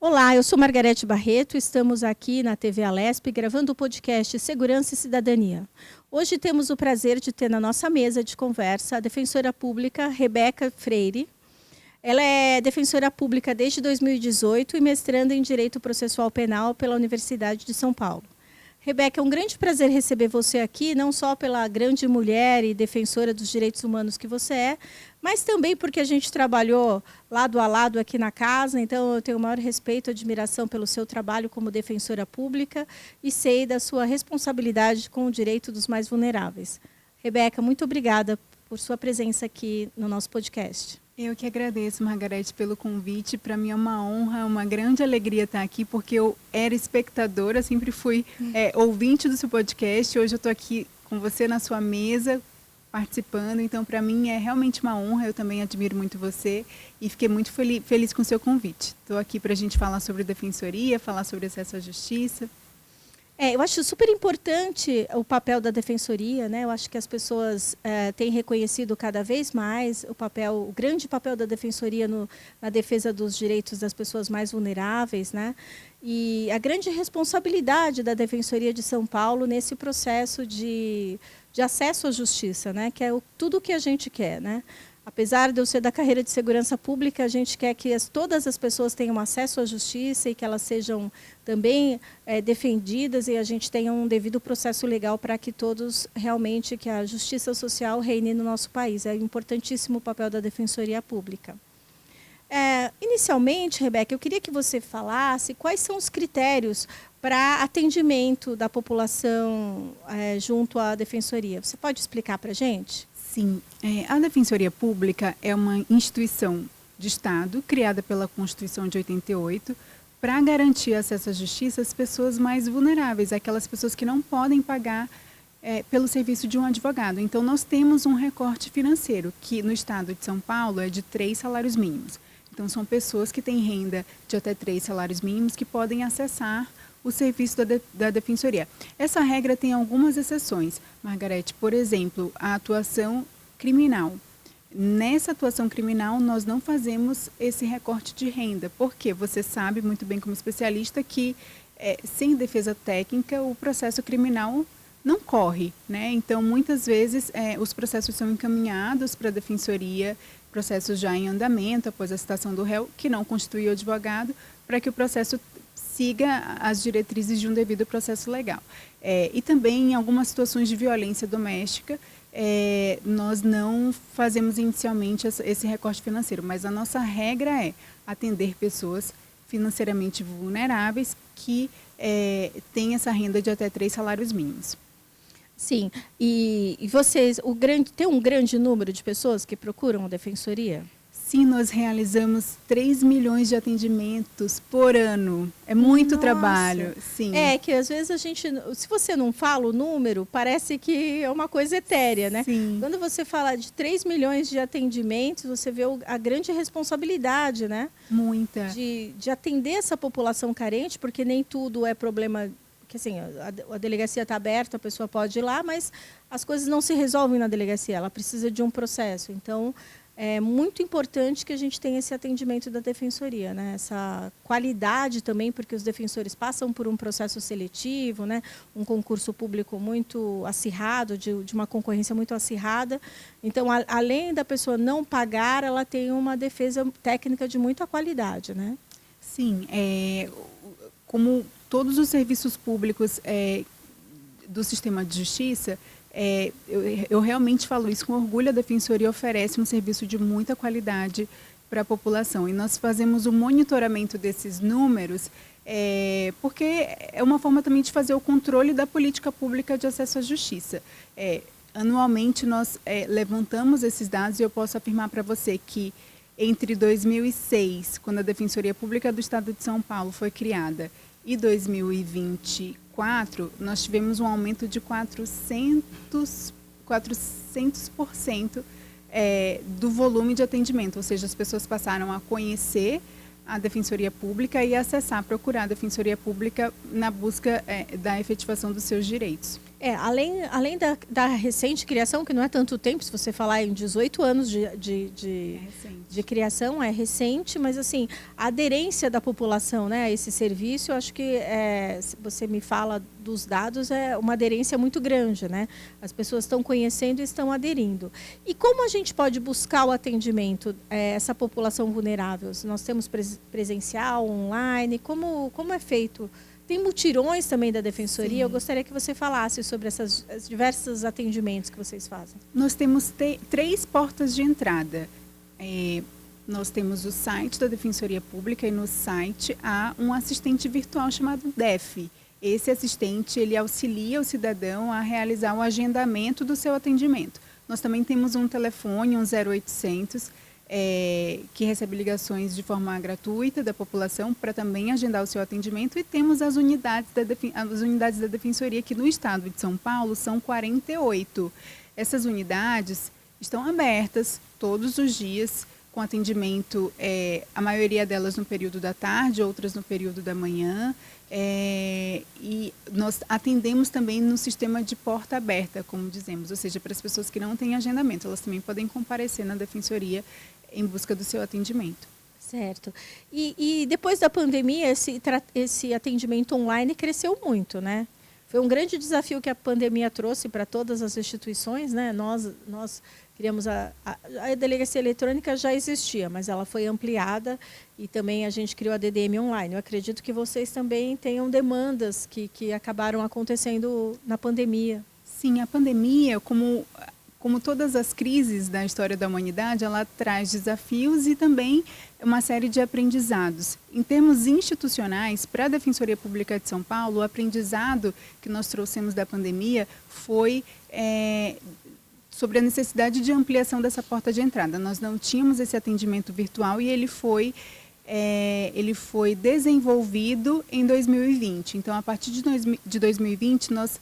Olá, eu sou Margarete Barreto, estamos aqui na TV Alesp gravando o podcast Segurança e Cidadania. Hoje temos o prazer de ter na nossa mesa de conversa a defensora pública Rebeca Freire. Ela é defensora pública desde 2018 e mestranda em Direito Processual Penal pela Universidade de São Paulo. Rebeca, é um grande prazer receber você aqui, não só pela grande mulher e defensora dos direitos humanos que você é, mas também porque a gente trabalhou lado a lado aqui na casa, então eu tenho o maior respeito e admiração pelo seu trabalho como defensora pública e sei da sua responsabilidade com o direito dos mais vulneráveis. Rebeca, muito obrigada por sua presença aqui no nosso podcast. Eu que agradeço, Margarete, pelo convite. Para mim é uma honra, uma grande alegria estar aqui, porque eu era espectadora, sempre fui ouvinte do seu podcast. Hoje eu estou aqui com você na sua mesa, participando. Então, para mim é realmente uma honra. Eu também admiro muito você e fiquei muito feliz com o seu convite. Estou aqui para a gente falar sobre defensoria, falar sobre acesso à justiça. Eu acho super importante o papel da defensoria, né? Eu acho que as pessoas têm reconhecido cada vez mais o grande papel da defensoria na defesa dos direitos das pessoas mais vulneráveis, né? E a grande responsabilidade da Defensoria de São Paulo nesse processo de acesso à justiça, né? Que é tudo o que a gente quer, né? Apesar de eu ser da carreira de segurança pública, a gente quer que todas as pessoas tenham acesso à justiça e que elas sejam também defendidas e a gente tenha um devido processo legal para que todos realmente, que a justiça social reine no nosso país. É importantíssimo o papel da Defensoria Pública. Inicialmente, Rebeca, eu queria que você falasse quais são os critérios para atendimento da população junto à Defensoria. Você pode explicar para a gente? Sim, a Defensoria Pública é uma instituição de Estado criada pela Constituição de 88 para garantir acesso à justiça às pessoas mais vulneráveis, aquelas pessoas que não podem pagar pelo serviço de um advogado. Então, nós temos um recorte financeiro, que no Estado de São Paulo é de 3 salários mínimos. Então, são pessoas que têm renda de até 3 salários mínimos que podem acessar o serviço da Defensoria. Essa regra tem algumas exceções, Margarete. Por exemplo, a atuação criminal. Nessa atuação criminal, nós não fazemos esse recorte de renda, porque você sabe muito bem como especialista que sem defesa técnica o processo criminal não corre, né? Então, muitas vezes, os processos são encaminhados para a Defensoria, processos já em andamento, após a citação do réu, que não constitui o advogado, para que o processo siga as diretrizes de um devido processo legal. E também, em algumas situações de violência doméstica, nós não fazemos inicialmente esse recorte financeiro, mas a nossa regra é atender pessoas financeiramente vulneráveis que têm essa renda de até 3 salários mínimos. Sim, e vocês, tem um grande número de pessoas que procuram a Defensoria? Sim, nós realizamos 3 milhões de atendimentos por ano. É muito trabalho. Sim. Que às vezes se você não fala o número, parece que é uma coisa etérea, né? Sim. Quando você fala de 3 milhões de atendimentos, você vê a grande responsabilidade, né? Muita. De atender essa população carente, porque nem tudo é problema, que assim, a delegacia está aberta, a pessoa pode ir lá, mas as coisas não se resolvem na delegacia, ela precisa de um processo. Então, é muito importante que a gente tenha esse atendimento da Defensoria, né? Essa qualidade também, porque os defensores passam por um processo seletivo, né? Um concurso público muito acirrado, de uma concorrência muito acirrada. Então, além da pessoa não pagar, ela tem uma defesa técnica de muita qualidade, né? Sim, como todos os serviços públicos do sistema de justiça, eu realmente falo isso com orgulho, a Defensoria oferece um serviço de muita qualidade para a população. E nós fazemos o monitoramento desses números, porque é uma forma também de fazer o controle da política pública de acesso à justiça. Anualmente nós levantamos esses dados e eu posso afirmar para você que entre 2006, quando a Defensoria Pública do Estado de São Paulo foi criada, e 2024, nós tivemos um aumento de 400% do volume de atendimento, ou seja, as pessoas passaram a conhecer a Defensoria Pública e acessar, procurar a Defensoria Pública na busca da efetivação dos seus direitos. Além da recente criação, que não é tanto tempo, se você falar em 18 anos de criação, é recente, mas assim, a aderência da população, né, a esse serviço, eu acho que se você me fala dos dados, é uma aderência muito grande, né? As pessoas estão conhecendo e estão aderindo. E como a gente pode buscar o atendimento, essa população vulnerável? Nós temos presencial, online, como é feito? Tem mutirões também da Defensoria. Sim. Eu gostaria que você falasse sobre esses diversos atendimentos que vocês fazem. Nós temos 3 portas de entrada. Nós temos o site da Defensoria Pública e no site há um assistente virtual chamado DEF. Esse assistente, ele auxilia o cidadão a realizar o agendamento do seu atendimento. Nós também temos um telefone, um 0800, que recebe ligações de forma gratuita da população para também agendar o seu atendimento, e temos as unidades da Defensoria, que no estado de São Paulo são 48. Essas unidades estão abertas todos os dias, com atendimento, a maioria delas no período da tarde, outras no período da manhã, e nós atendemos também no sistema de porta aberta, como dizemos, ou seja, para as pessoas que não têm agendamento, elas também podem comparecer na Defensoria em busca do seu atendimento. Certo. E depois da pandemia, esse atendimento online cresceu muito, né? Foi um grande desafio que a pandemia trouxe para todas as instituições, né? Nós criamos a delegacia eletrônica, já existia, mas ela foi ampliada, e também a gente criou a DDM online. Eu acredito que vocês também tenham demandas que acabaram acontecendo na pandemia. Sim, a pandemia, como todas as crises da história da humanidade, ela traz desafios e também uma série de aprendizados. Em termos institucionais, para a Defensoria Pública de São Paulo, o aprendizado que nós trouxemos da pandemia foi sobre a necessidade de ampliação dessa porta de entrada. Nós não tínhamos esse atendimento virtual e ele foi desenvolvido em 2020. Então, a partir de 2020, nós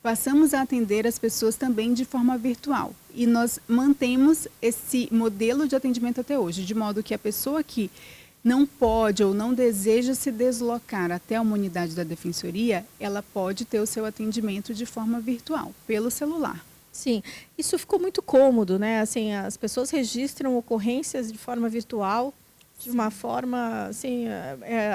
passamos a atender as pessoas também de forma virtual. E nós mantemos esse modelo de atendimento até hoje, de modo que a pessoa que não pode ou não deseja se deslocar até uma unidade da Defensoria, ela pode ter o seu atendimento de forma virtual, pelo celular. Sim, isso ficou muito cômodo, né? Assim, as pessoas registram ocorrências de forma virtual, de uma forma, assim,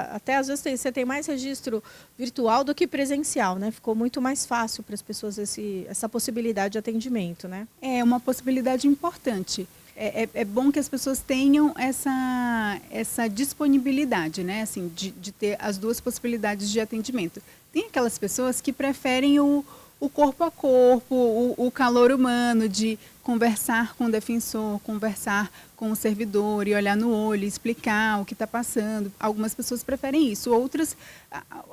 até às vezes você tem mais registro virtual do que presencial, né? Ficou muito mais fácil para as pessoas essa possibilidade de atendimento, né? É uma possibilidade importante. É bom que as pessoas tenham essa disponibilidade, né? Assim, de ter as duas possibilidades de atendimento. Tem aquelas pessoas que preferem o corpo a corpo, o calor humano, de conversar com o defensor, conversar com o servidor e olhar no olho, explicar o que está passando. Algumas pessoas preferem isso, outras,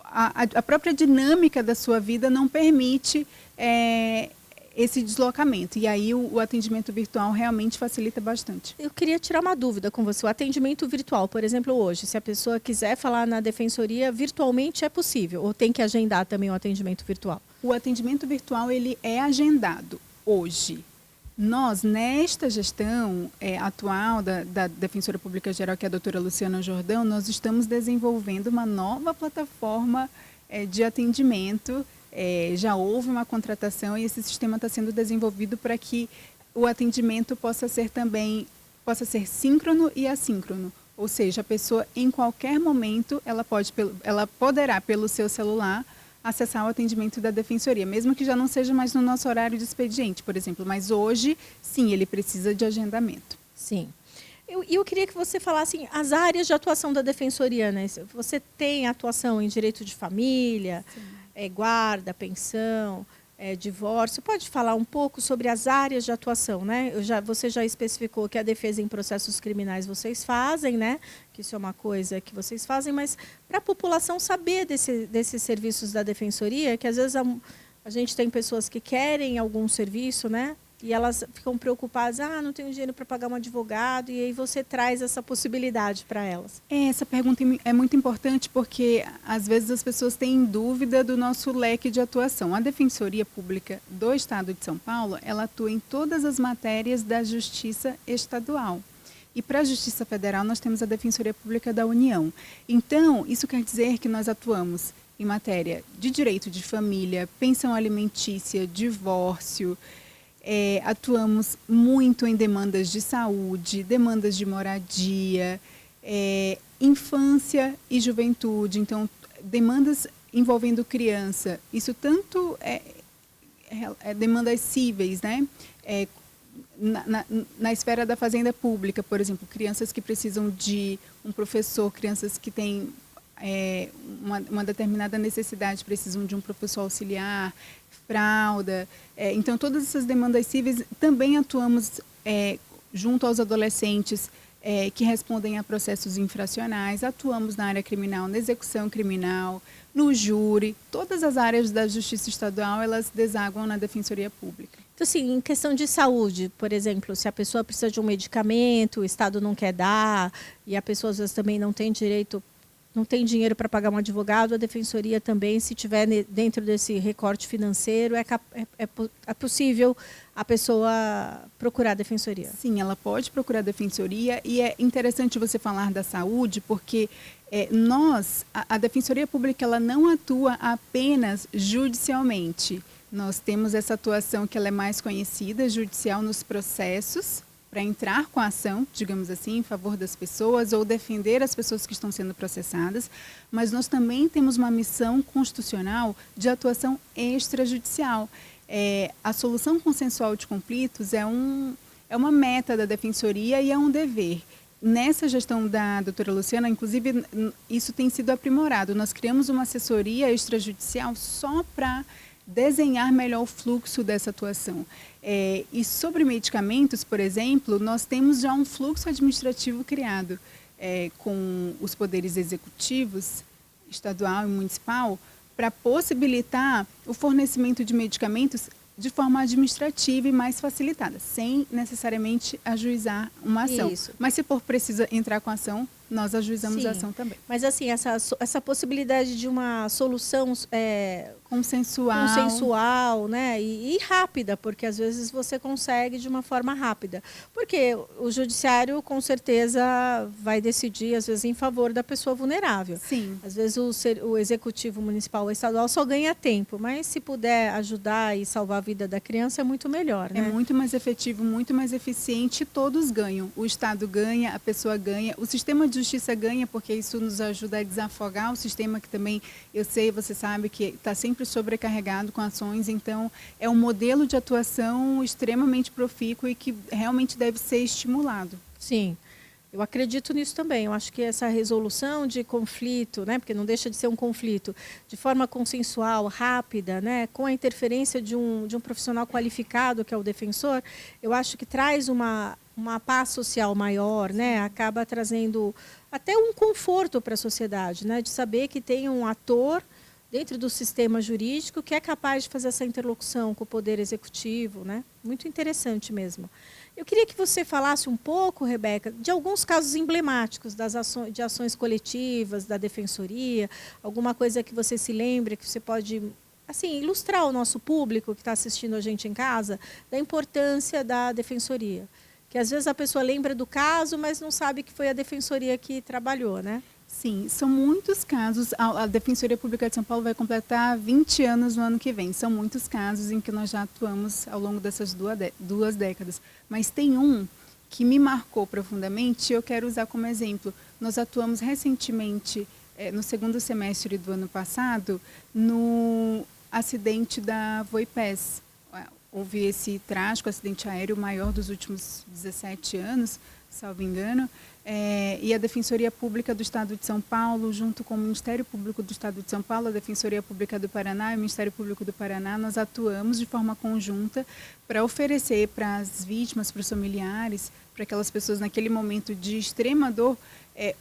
a própria dinâmica da sua vida não permite esse deslocamento. E aí o atendimento virtual realmente facilita bastante. Eu queria tirar uma dúvida com você. O atendimento virtual, por exemplo, hoje, se a pessoa quiser falar na Defensoria, virtualmente é possível? Ou tem que agendar também o atendimento virtual? O atendimento virtual, ele é agendado hoje. Nós, nesta gestão atual da Defensora Pública Geral, que é a doutora Luciana Jordão, nós estamos desenvolvendo uma nova plataforma de atendimento. Já houve uma contratação e esse sistema está sendo desenvolvido para que o atendimento possa ser síncrono e assíncrono. Ou seja, a pessoa, em qualquer momento, ela poderá, pelo seu celular, acessar o atendimento da Defensoria, mesmo que já não seja mais no nosso horário de expediente, por exemplo. Mas hoje, sim, ele precisa de agendamento. Sim. Eu queria que você falasse as áreas de atuação da Defensoria, né? Você tem atuação em direito de família, guarda, pensão, divórcio. Pode falar um pouco sobre as áreas de atuação, né? Você já especificou que a defesa em processos criminais vocês fazem, né? Que isso é uma coisa que vocês fazem, mas para a população saber desses serviços da Defensoria, que às vezes a gente tem pessoas que querem algum serviço, né? E elas ficam preocupadas, não tenho dinheiro para pagar um advogado, e aí você traz essa possibilidade para elas. Essa pergunta é muito importante porque, às vezes, as pessoas têm dúvida do nosso leque de atuação. A Defensoria Pública do Estado de São Paulo, ela atua em todas as matérias da Justiça Estadual. E para a Justiça Federal, nós temos a Defensoria Pública da União. Então, isso quer dizer que nós atuamos em matéria de direito de família, pensão alimentícia, divórcio. Atuamos muito em demandas de saúde, demandas de moradia, infância e juventude. Então, demandas envolvendo criança. Isso tanto demandas cíveis, né? Na esfera da fazenda pública, por exemplo, crianças que precisam de um professor, crianças que têm uma determinada necessidade, precisam de um professor auxiliar, fralda. Então, todas essas demandas cíveis também atuamos junto aos adolescentes que respondem a processos infracionais, atuamos na área criminal, na execução criminal, no júri. Todas as áreas da Justiça Estadual, elas desaguam na Defensoria Pública. Então, assim, em questão de saúde, por exemplo, se a pessoa precisa de um medicamento, o Estado não quer dar, e a pessoa às vezes também não tem direito, não tem dinheiro para pagar um advogado, a Defensoria também, se tiver dentro desse recorte financeiro, é possível a pessoa procurar a Defensoria. Sim, ela pode procurar a Defensoria, e é interessante você falar da saúde, porque a Defensoria Pública, ela não atua apenas judicialmente. Nós temos essa atuação que ela é mais conhecida, judicial, nos processos, para entrar com a ação, digamos assim, em favor das pessoas ou defender as pessoas que estão sendo processadas, mas nós também temos uma missão constitucional de atuação extrajudicial. A solução consensual de conflitos é uma meta da Defensoria e é um dever. Nessa gestão da doutora Luciana, inclusive, isso tem sido aprimorado. Nós criamos uma assessoria extrajudicial só para desenhar melhor o fluxo dessa atuação. E sobre medicamentos, por exemplo, nós temos já um fluxo administrativo criado com os poderes executivos, estadual e municipal, para possibilitar o fornecimento de medicamentos de forma administrativa e mais facilitada, sem necessariamente ajuizar uma ação. Isso. Mas se for preciso entrar com a ação, nós ajuizamos a ação também. Mas assim, essa possibilidade de uma solução consensual, né? E rápida, porque às vezes você consegue de uma forma rápida. Porque o judiciário, com certeza, vai decidir, às vezes, em favor da pessoa vulnerável. Sim. Às vezes o executivo municipal ou estadual só ganha tempo, mas se puder ajudar e salvar a vida da criança, é muito melhor, né? É muito mais efetivo, muito mais eficiente, todos ganham. O Estado ganha, a pessoa ganha, o sistema de justiça ganha, porque isso nos ajuda a desafogar o sistema, que também, eu sei, você sabe, que está sempre sobrecarregado com ações. Então, é um modelo de atuação extremamente profícuo e que realmente deve ser estimulado. Sim, eu acredito nisso também. Eu acho que essa resolução de conflito, né, porque não deixa de ser um conflito, de forma consensual, rápida, né, com a interferência de um profissional qualificado, que é o defensor, eu acho que traz uma paz social maior, né, acaba trazendo até um conforto para a sociedade, né, de saber que tem um ator dentro do sistema jurídico que é capaz de fazer essa interlocução com o Poder Executivo, né? Muito interessante mesmo. Eu queria que você falasse um pouco, Rebeca, de alguns casos emblemáticos de ações coletivas, da Defensoria, alguma coisa que você se lembre, que você pode, assim, ilustrar o nosso público que está assistindo a gente em casa, da importância da Defensoria. Que às vezes a pessoa lembra do caso, mas não sabe que foi a Defensoria que trabalhou, né? Sim, são muitos casos. A Defensoria Pública de São Paulo vai completar 20 anos no ano que vem. São muitos casos em que nós já atuamos ao longo dessas duas décadas. Mas tem um que me marcou profundamente e eu quero usar como exemplo. Nós atuamos recentemente, no segundo semestre do ano passado, no acidente da Voipés. Houve esse trágico acidente aéreo maior dos últimos 17 anos, salvo engano. E a Defensoria Pública do Estado de São Paulo, junto com o Ministério Público do Estado de São Paulo, a Defensoria Pública do Paraná e o Ministério Público do Paraná, nós atuamos de forma conjunta para oferecer para as vítimas, para os familiares, para aquelas pessoas naquele momento de extrema dor,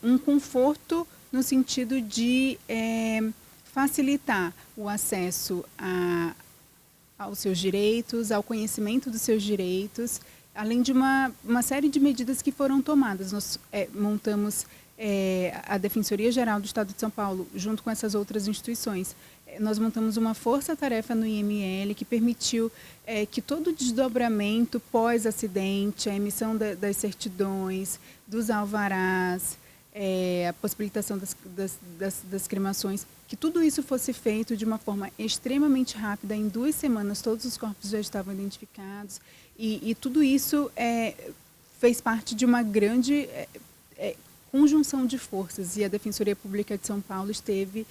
um conforto no sentido de facilitar o acesso aos seus direitos, ao conhecimento dos seus direitos, além de uma série de medidas que foram tomadas. Nós montamos a Defensoria Geral do Estado de São Paulo, junto com essas outras instituições. Nós montamos uma força-tarefa no IML que permitiu que todo o desdobramento pós-acidente, a emissão das certidões, dos alvarás, a possibilitação das cremações, que tudo isso fosse feito de uma forma extremamente rápida. Em 2 semanas, todos os corpos já estavam identificados. E tudo isso fez parte de uma grande conjunção de forças. E a Defensoria Pública de São Paulo esteve,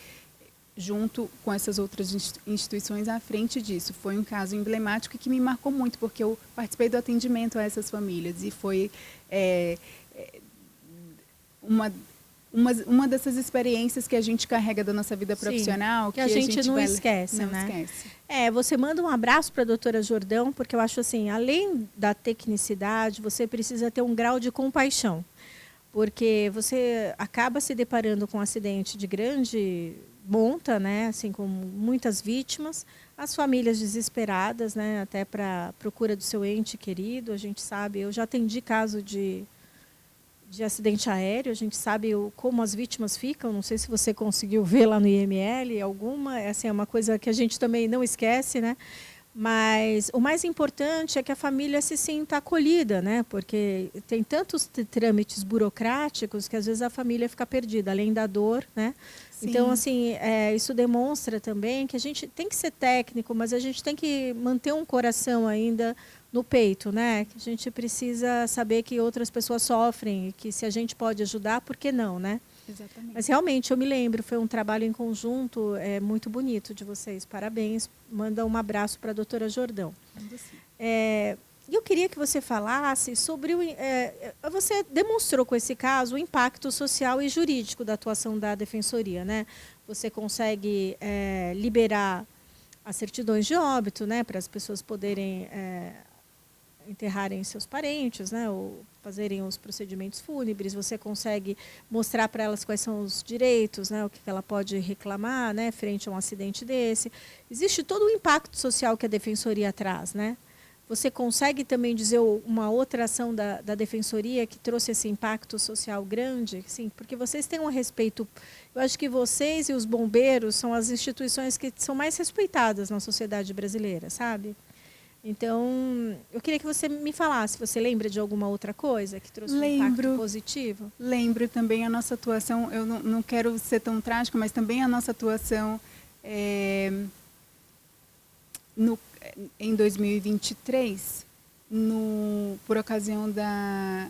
junto com essas outras instituições, à frente disso. Foi um caso emblemático e que me marcou muito, porque eu participei do atendimento a essas famílias. E foi uma dessas experiências que a gente carrega da nossa vida profissional. Sim, que a gente não esquece, né? Você manda um abraço para a doutora Jordão, porque eu acho assim, além da tecnicidade, você precisa ter um grau de compaixão. Porque você acaba se deparando com um acidente de grande monta, né? Assim, com muitas vítimas, as famílias desesperadas, né? Até para procura do seu ente querido. A gente sabe, eu já atendi caso de acidente aéreo, a gente sabe como as vítimas ficam, não sei se você conseguiu ver lá no IML alguma, é uma coisa que a gente também não esquece, né? Mas o mais importante é que a família se sinta acolhida, né? Porque tem tantos trâmites burocráticos que às vezes a família fica perdida, além da dor, né? Sim. Então, assim, isso demonstra também que a gente tem que ser técnico, mas a gente tem que manter um coração ainda no peito, né? Que a gente precisa saber que outras pessoas sofrem e que se a gente pode ajudar, por que não, né? Exatamente. Mas realmente, eu me lembro, foi um trabalho em conjunto muito bonito de vocês. Parabéns. Manda um abraço para a doutora Jordão. Eu queria que você falasse sobre você demonstrou com esse caso o impacto social e jurídico da atuação da Defensoria, né? Você consegue liberar as certidões de óbito, né, para as pessoas poderem enterrarem seus parentes, né, ou fazerem os procedimentos fúnebres. Você consegue mostrar para elas quais são os direitos, né, o que ela pode reclamar, né, frente a um acidente desse. Existe todo o impacto social que a Defensoria traz, né? Você consegue também dizer uma outra ação da Defensoria que trouxe esse impacto social grande? Sim, porque vocês têm um respeito. Eu acho que vocês e os bombeiros são as instituições que são mais respeitadas na sociedade brasileira, sabe? Então, eu queria que você me falasse, você lembra de alguma outra coisa que trouxe um impacto positivo? Lembro também a nossa atuação, eu não quero ser tão trágica, mas também a nossa atuação em 2023, por ocasião da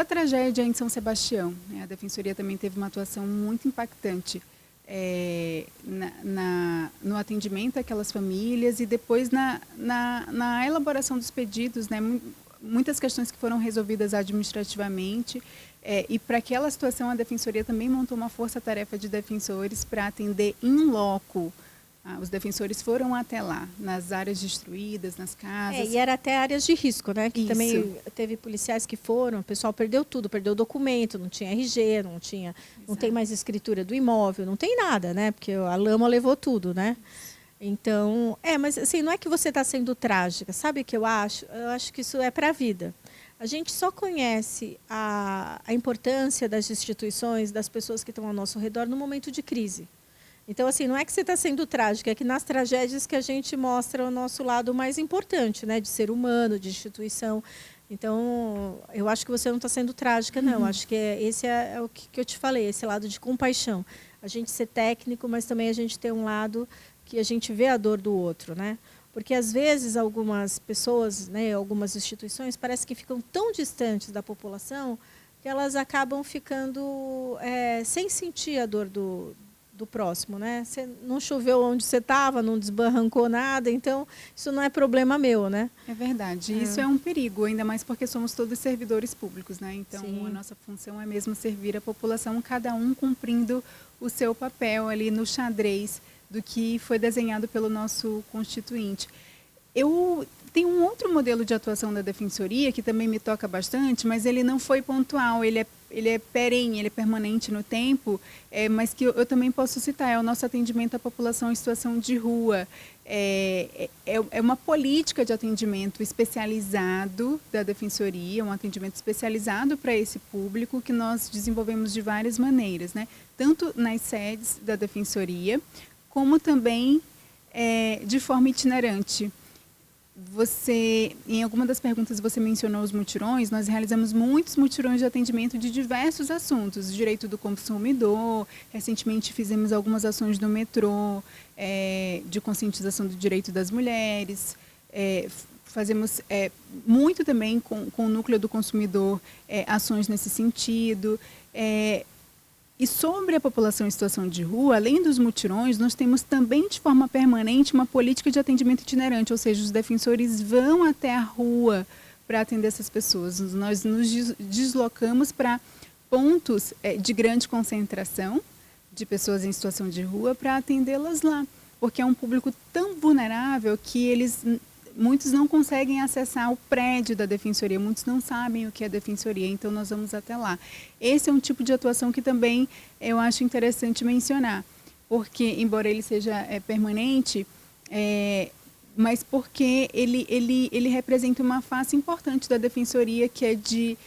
tragédia em São Sebastião. A Defensoria também teve uma atuação muito impactante no atendimento àquelas famílias e depois na elaboração dos pedidos, né? Muitas questões que foram resolvidas administrativamente. E para aquela situação, a Defensoria também montou uma força-tarefa de defensores para atender in loco. Os defensores foram até lá, nas áreas destruídas, nas casas. E era até áreas de risco, né? Que também teve policiais que foram, o pessoal perdeu tudo, perdeu documento, não tinha RG, não tem mais escritura do imóvel, não tem nada, né? Porque a lama levou tudo, né? Então, mas assim, não é que você está sendo trágica, sabe o que eu acho? Eu acho que isso é para a vida. A gente só conhece a importância das instituições, das pessoas que estão ao nosso redor no momento de crise. Então, assim, não é que você está sendo trágica, é que nas tragédias que a gente mostra o nosso lado mais importante, né? De ser humano, de instituição. Então, eu acho que você não está sendo trágica, não. Acho que esse é o que eu te falei, esse lado de compaixão. A gente ser técnico, mas também a gente ter um lado que a gente vê a dor do outro, né? Porque, às vezes, algumas pessoas, né, algumas instituições, parece que ficam tão distantes da população que elas acabam ficando sem sentir a dor do próximo, né? Você não choveu onde você estava, não desbarrancou nada, então isso não é problema meu, né? É verdade. Isso é um perigo, ainda mais porque somos todos servidores públicos, né? Então, a nossa função é mesmo servir a população, cada um cumprindo o seu papel ali no xadrez do que foi desenhado pelo nosso constituinte. Eu tenho um outro modelo de atuação da Defensoria que também me toca bastante, mas ele não foi pontual, ele é perene, ele é permanente no tempo, mas que eu também posso citar, é o nosso atendimento à população em situação de rua. É uma política de atendimento especializado da Defensoria, um atendimento especializado para esse público que nós desenvolvemos de várias maneiras, né? Tanto nas sedes da Defensoria, como também de forma itinerante. Em alguma das perguntas você mencionou os mutirões. Nós realizamos muitos mutirões de atendimento de diversos assuntos, direito do consumidor. Recentemente fizemos algumas ações no metrô, de conscientização do direito das mulheres. Fazemos muito também com o núcleo do consumidor ações nesse sentido. E sobre a população em situação de rua, além dos mutirões, nós temos também de forma permanente uma política de atendimento itinerante, ou seja, os defensores vão até a rua para atender essas pessoas. Nós nos deslocamos para pontos de grande concentração de pessoas em situação de rua para atendê-las lá, porque é um público tão vulnerável que muitos não conseguem acessar o prédio da defensoria, muitos não sabem o que é defensoria, então nós vamos até lá. Esse é um tipo de atuação que também eu acho interessante mencionar, porque, embora ele seja permanente, mas porque ele representa uma face importante da defensoria, que é de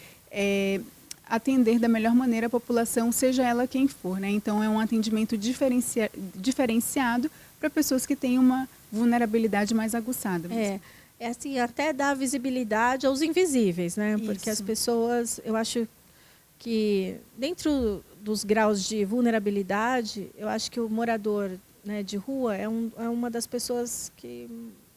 atender da melhor maneira a população, seja ela quem for, né? Então, é um atendimento diferenciado para pessoas que têm uma vulnerabilidade mais aguçada. É assim, até dar visibilidade aos invisíveis, né? Porque Isso. as pessoas, eu acho que dentro dos graus de vulnerabilidade, eu acho que o morador, né, de rua é uma das pessoas que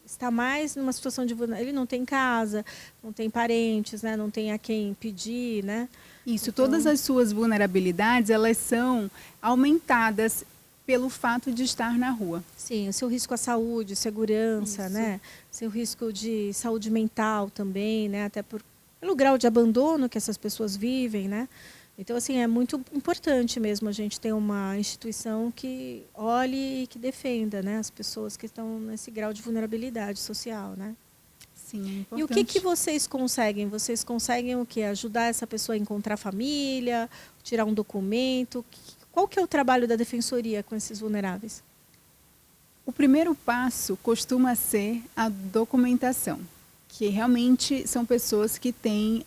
está mais numa situação de vulnerabilidade. Ele não tem casa, não tem parentes, né, não tem a quem pedir, né? Isso, então, todas as suas vulnerabilidades, elas são aumentadas pelo fato de estar na rua. Sim, o seu risco à saúde, segurança, Isso. né? Seu risco de saúde mental também, né? Até pelo grau de abandono que essas pessoas vivem, né? Então, assim, é muito importante mesmo a gente ter uma instituição que olhe e que defenda, né, as pessoas que estão nesse grau de vulnerabilidade social, né? Sim, é importante. E o que vocês conseguem? Vocês conseguem o quê? Ajudar essa pessoa a encontrar família, tirar um documento? Qual que é o trabalho da defensoria com esses vulneráveis? O primeiro passo costuma ser a documentação, que realmente são pessoas que têm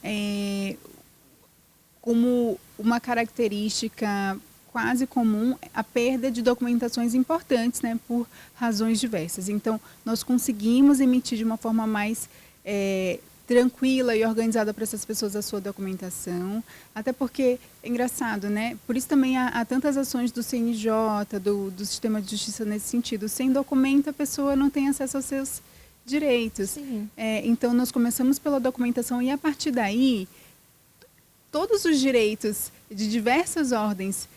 como uma característica quase comum a perda de documentações importantes, né, por razões diversas. Então, nós conseguimos emitir de uma forma mais tranquila e organizada para essas pessoas a sua documentação, até porque é engraçado, né? Por isso também há tantas ações do CNJ, do Sistema de Justiça nesse sentido. Sem documento, a pessoa não tem acesso aos seus direitos. Então, nós começamos pela documentação e, a partir daí, todos os direitos de diversas ordens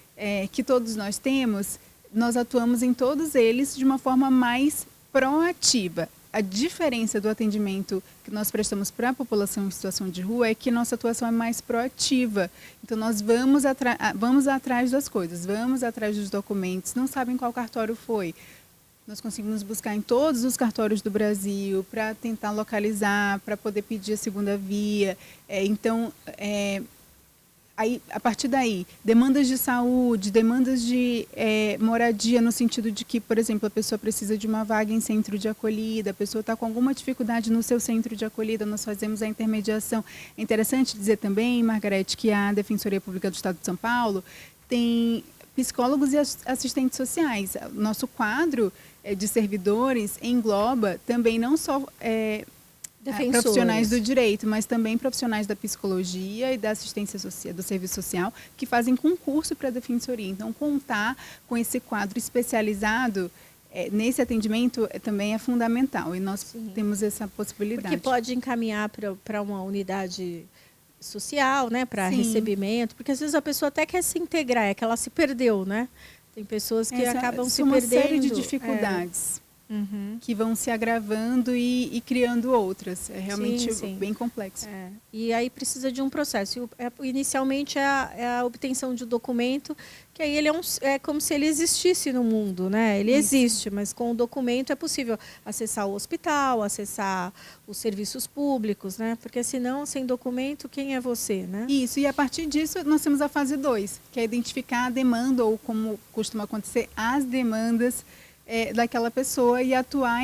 que todos nós temos, nós atuamos em todos eles de uma forma mais proativa. A diferença do atendimento que nós prestamos para a população em situação de rua é que nossa atuação é mais proativa. Então, nós vamos atrás das coisas, vamos atrás dos documentos. Não sabem qual cartório foi? Nós conseguimos buscar em todos os cartórios do Brasil para tentar localizar, para poder pedir a segunda via. Aí, a partir daí, demandas de saúde, demandas de moradia, no sentido de que, por exemplo, a pessoa precisa de uma vaga em centro de acolhida, a pessoa está com alguma dificuldade no seu centro de acolhida, nós fazemos a intermediação. É interessante dizer também, Margarete, que a Defensoria Pública do Estado de São Paulo tem psicólogos e assistentes sociais. Nosso quadro de servidores engloba também não só profissionais do direito, mas também profissionais da psicologia e da assistência social, do serviço social, que fazem concurso para a defensoria. Então, contar com esse quadro especializado nesse atendimento também é fundamental, e nós temos essa possibilidade. Porque pode encaminhar para uma unidade social, né, para recebimento, porque às vezes a pessoa até quer se integrar, é que ela se perdeu, né? Tem pessoas que acabam se perdendo. Uma série de dificuldades. Que vão se agravando e criando outras. É realmente bem complexo. E aí precisa de um processo. Inicialmente é a obtenção de um documento, que aí ele é como se ele existisse no mundo, né? Ele existe, mas com o documento é possível acessar o hospital, acessar os serviços públicos, né? Porque senão, sem documento, quem é você, né? Isso, e a partir disso nós temos a fase 2, que é identificar a demanda, ou como costuma acontecer, as demandas daquela pessoa e atuar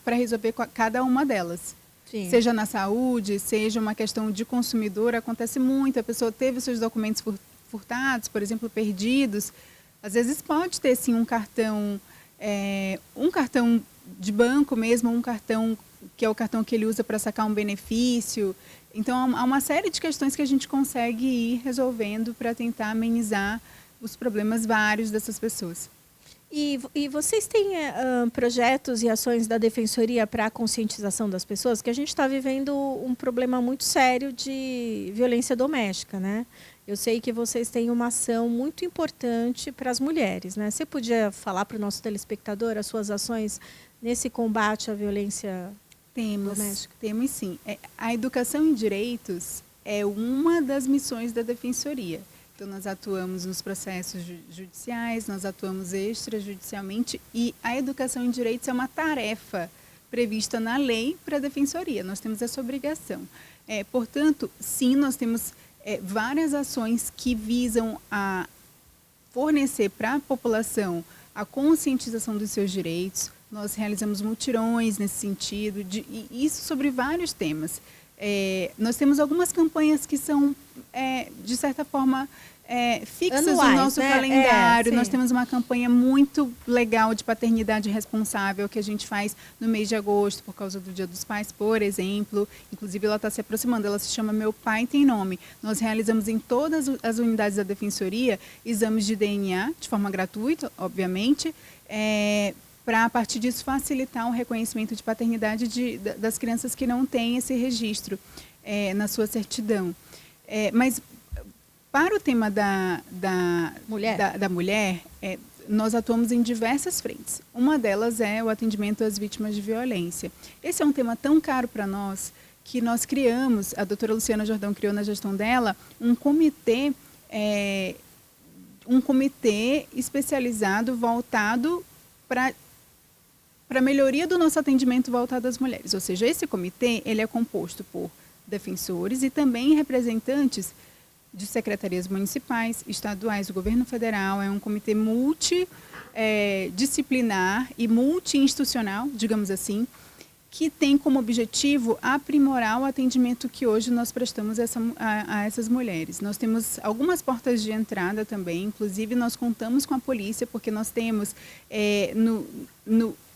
para resolver cada uma delas. Sim. Seja na saúde, seja uma questão de consumidor, acontece muito, a pessoa teve os seus documentos furtados, por exemplo, perdidos. Às vezes pode ter sim um cartão de banco mesmo, um cartão que é o cartão que ele usa para sacar um benefício. Então, há uma série de questões que a gente consegue ir resolvendo para tentar amenizar os problemas vários dessas pessoas. E vocês têm projetos e ações da Defensoria para a conscientização das pessoas? Que a gente está vivendo um problema muito sério de violência doméstica, né? Eu sei que vocês têm uma ação muito importante para as mulheres, né? Você podia falar para o nosso telespectador as suas ações nesse combate à violência doméstica? Temos sim. A educação em direitos é uma das missões da Defensoria. Então, nós atuamos nos processos judiciais, nós atuamos extrajudicialmente e a educação em direitos é uma tarefa prevista na lei para a Defensoria. Nós temos essa obrigação. Portanto, sim, nós temos várias ações que visam a fornecer para a população a conscientização dos seus direitos. Nós realizamos mutirões nesse sentido, e isso sobre vários temas. Nós temos algumas campanhas que são, de certa forma, fixas anuais, no nosso né? calendário. Nós temos uma campanha muito legal de paternidade responsável que a gente faz no mês de agosto, por causa do Dia dos Pais, por exemplo. Inclusive, ela está se aproximando, ela se chama Meu Pai Tem Nome. Nós realizamos em todas as unidades da Defensoria exames de DNA, de forma gratuita, obviamente, para, a partir disso, facilitar o reconhecimento de paternidade das crianças que não têm esse registro na sua certidão. Mas, para o tema da mulher, nós atuamos em diversas frentes. Uma delas é o atendimento às vítimas de violência. Esse é um tema tão caro para nós que nós criamos, a doutora Luciana Jordão criou na gestão dela, um comitê especializado voltado para a melhoria do nosso atendimento voltado às mulheres. Ou seja, esse comitê ele é composto por defensores e também representantes de secretarias municipais, estaduais, do governo federal. É um comitê multidisciplinar e multi-institucional, digamos assim, que tem como objetivo aprimorar o atendimento que hoje nós prestamos a essas mulheres. Nós temos algumas portas de entrada também, inclusive nós contamos com a polícia, porque nós temos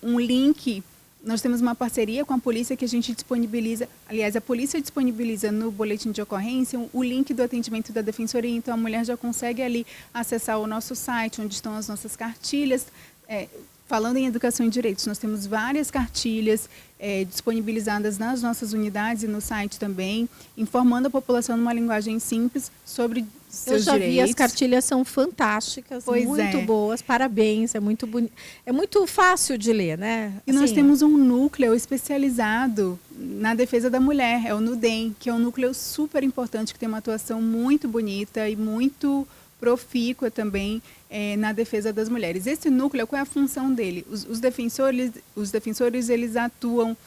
um link. Nós temos uma parceria com a polícia que a gente disponibiliza, aliás, a polícia disponibiliza no boletim de ocorrência o link do atendimento da Defensoria, então a mulher já consegue ali acessar o nosso site, onde estão as nossas cartilhas. Falando em educação e direitos, nós temos várias cartilhas disponibilizadas nas nossas unidades e no site também, informando a população numa linguagem simples sobre seus direitos. Eu já vi, as cartilhas são fantásticas, muito boas, parabéns, é muito bonito, é muito fácil de ler, né? E nós temos um núcleo especializado na defesa da mulher, é o NUDEM, que é um núcleo super importante, que tem uma atuação muito bonita e muito profícua também na defesa das mulheres. Esse núcleo, qual é a função dele? Os defensores eles atuam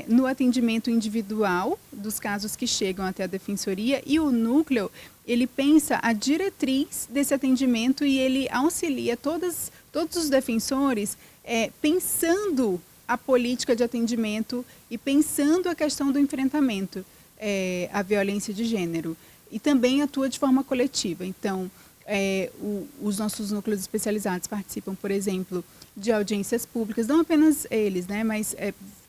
no atendimento individual dos casos que chegam até a Defensoria, e o núcleo ele pensa a diretriz desse atendimento e ele auxilia todos os defensores pensando a política de atendimento e pensando a questão do enfrentamento à violência de gênero. E também atua de forma coletiva. Então, os nossos núcleos especializados participam, por exemplo, de audiências públicas, não apenas eles, né, mas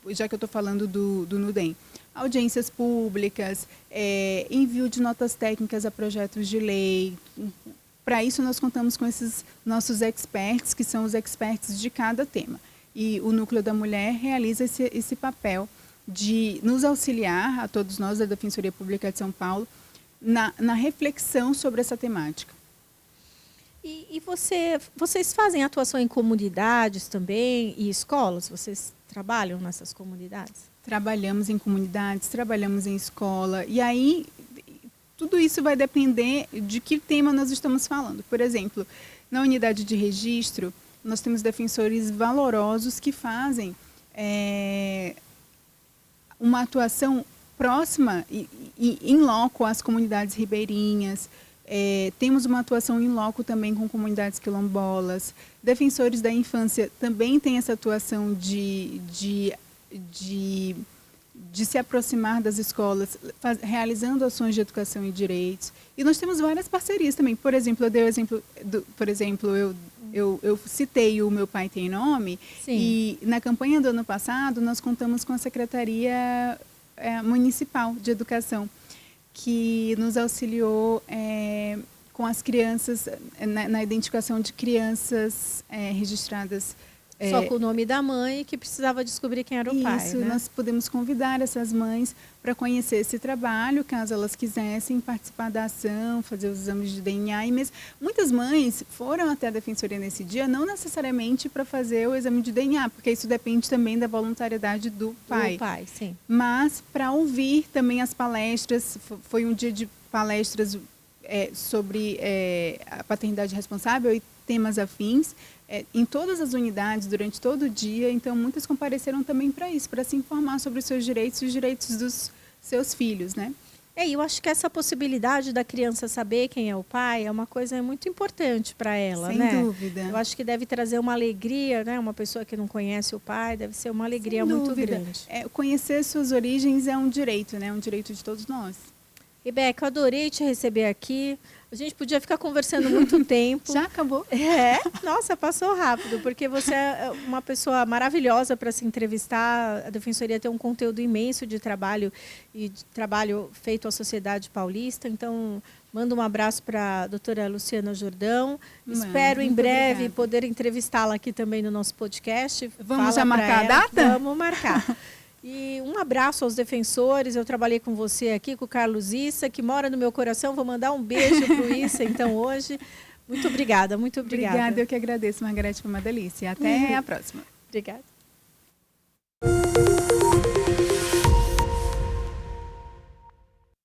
já que eu estou falando do NUDEM, audiências públicas, envio de notas técnicas a projetos de lei. Para isso, nós contamos com esses nossos experts, que são os experts de cada tema. E o Núcleo da Mulher realiza esse papel de nos auxiliar, a todos nós da Defensoria Pública de São Paulo, na reflexão sobre essa temática. E vocês fazem atuação em comunidades também e escolas? Vocês trabalham nessas comunidades? Trabalhamos em comunidades, trabalhamos em escola. E aí, tudo isso vai depender de que tema nós estamos falando. Por exemplo, na unidade de registro, nós temos defensores valorosos que fazem uma atuação próxima e in loco às comunidades ribeirinhas. Temos uma atuação in loco também com comunidades quilombolas. Defensores da infância também têm essa atuação de se aproximar das escolas, realizando ações de educação e direitos. E nós temos várias parcerias também. Por exemplo, eu eu citei o Meu Pai Tem Nome. Sim. E na campanha do ano passado nós contamos com a Secretaria Municipal de Educação, que nos auxiliou com as crianças, na identificação de crianças registradas. Só com o nome da mãe, que precisava descobrir quem era o pai. Isso, né? nós podemos convidar essas mães para conhecer esse trabalho, caso elas quisessem participar da ação, fazer os exames de DNA. E mesmo, muitas mães foram até a Defensoria nesse dia, não necessariamente para fazer o exame de DNA, porque isso depende também da voluntariedade do pai. Do pai, sim. Mas para ouvir também as palestras. Foi um dia de palestras sobre a paternidade responsável e temas afins, em todas as unidades, durante todo o dia. Então, muitas compareceram também para isso, para se informar sobre os seus direitos e os direitos dos seus filhos, né? Eu acho que essa possibilidade da criança saber quem é o pai é uma coisa muito importante para ela, né? Sem dúvida. Eu acho que deve trazer uma alegria, né? Uma pessoa que não conhece o pai, deve ser uma alegria muito grande. Conhecer suas origens é um direito, né? Um direito de todos nós. Rebeca, eu adorei te receber aqui. A gente podia ficar conversando muito tempo. Já acabou? Nossa, passou rápido, porque você é uma pessoa maravilhosa para se entrevistar. A Defensoria tem um conteúdo imenso de trabalho e de trabalho feito à sociedade paulista. Então, mando um abraço para a doutora Luciana Jordão. Espero em breve poder entrevistá-la aqui também no nosso podcast. Vamos já marcar a data? Vamos marcar. E um abraço aos defensores. Eu trabalhei com você aqui, com o Carlos Issa, que mora no meu coração. Vou mandar um beijo para o Issa, então, hoje. Muito obrigada, muito obrigada. Obrigada, eu que agradeço, Margarete, foi uma delícia. Até a próxima. Obrigada.